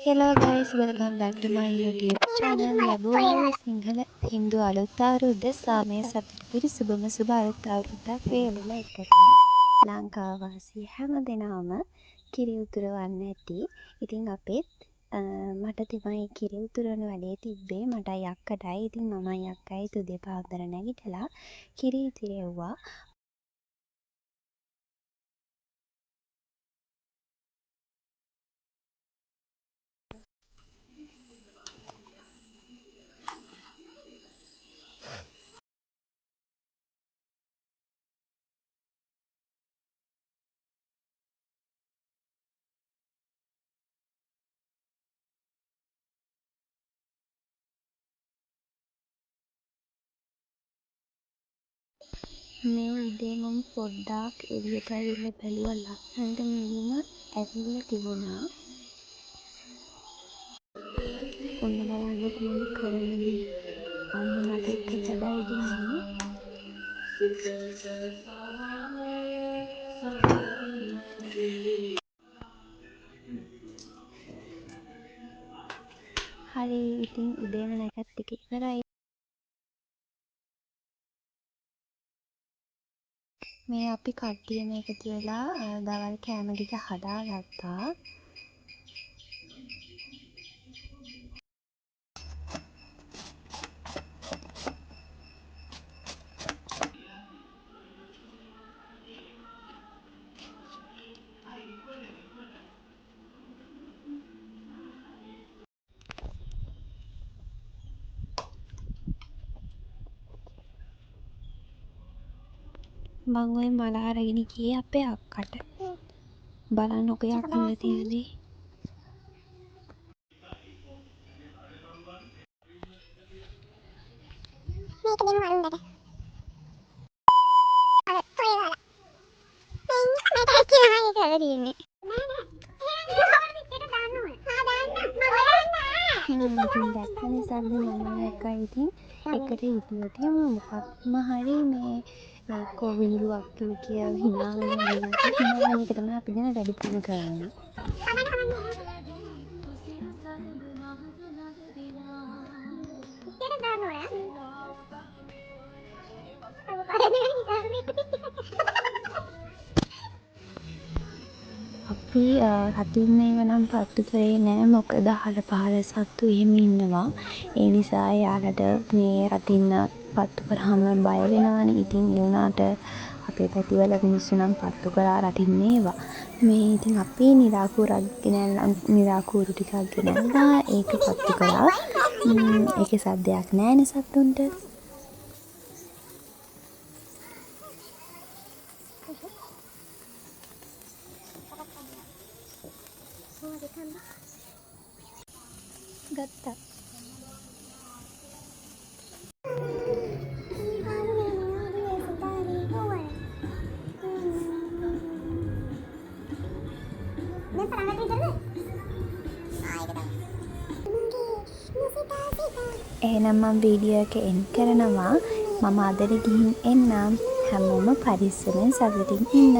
Hello guys, welcome back to my YouTube channel. ලැබුවා සිංහල හින්දු අලුත් අවුරුද්ද සාමය සතුට පිරි සුබම සුබ අලුත් අවුරුද්දක් වේවා එකට. ලංකාව වාසී හැම දෙනාම කිරි උතුරවන්න ඇති. ඉතින් අපෙත් මට තමයි කිරි උතුරන වැඩේ තිබ්බේ. මටයි අක්කටයි. ඉතින් මමයි අක්කයි උදේ පාන්දර නැගිටලා කිරි ඉතිරෙව්වා. මේ උදේ මම පොඩ්ඩක් එළියට ඇවිල්ලා බැලුවා ලස්සනට මීම ඇවිල්ලා තිබුණා. ඔන්න බලන්නකො මම කරන්නේ. අම්මලාට එක කඩයි දුන්නේ. හරි ඉතින් උදේම නැකත් එක ඉවරයි. මේ අපි කට්ටියම එකතු වෙලා දවල් කෑම ටික හදාගත්තා. මං ඔය මල අරගෙන ගියේ අපේ අක්කට. බලන්නකො යකුන්ද තියෙන්නේ. මේක දෙමු අරුන්දට. අර තොය ගාලා. මට හැකියාව ඒක හරියන්නේ. ඉතින් දැක්ක නිසාද මම එකයි ඉතින් එකට හිටියොත් මොකක්ම හරි මේ කොවිලුවක් කියලා හිනා වෙනවා. මේක තමයි අපි ගැන වැඩිපුර කරන්නේ. අපි රටින් මේව නම් පත්තු කරේ නෑ. මොකද අහල පහල සත්තු එහෙම ඉන්නවා. ඒ නිසා එයාලට මේ රටින් පත්තු කරාම බය වෙනවනේ. ඉතින් ඒ වුණාට අපේ පැතිවල මිනිස්සු නම් පත්තු කරා රටින් මේවා. මේ ඉතින් අපි නිරාකූරු ටිකක් ගෙනල්ලා ඒක පත්තු කරා. ඒකේ සද්දයක් නෑනේ සත්තුන්ට. ගත්තා. එහෙනම් මම වීඩියෝ එක එන්ඩ් කරනවා. මම අදට ගිහින් එන්නම්. හැමෝම පරිස්සමෙන් සතුටින් ඉන්න.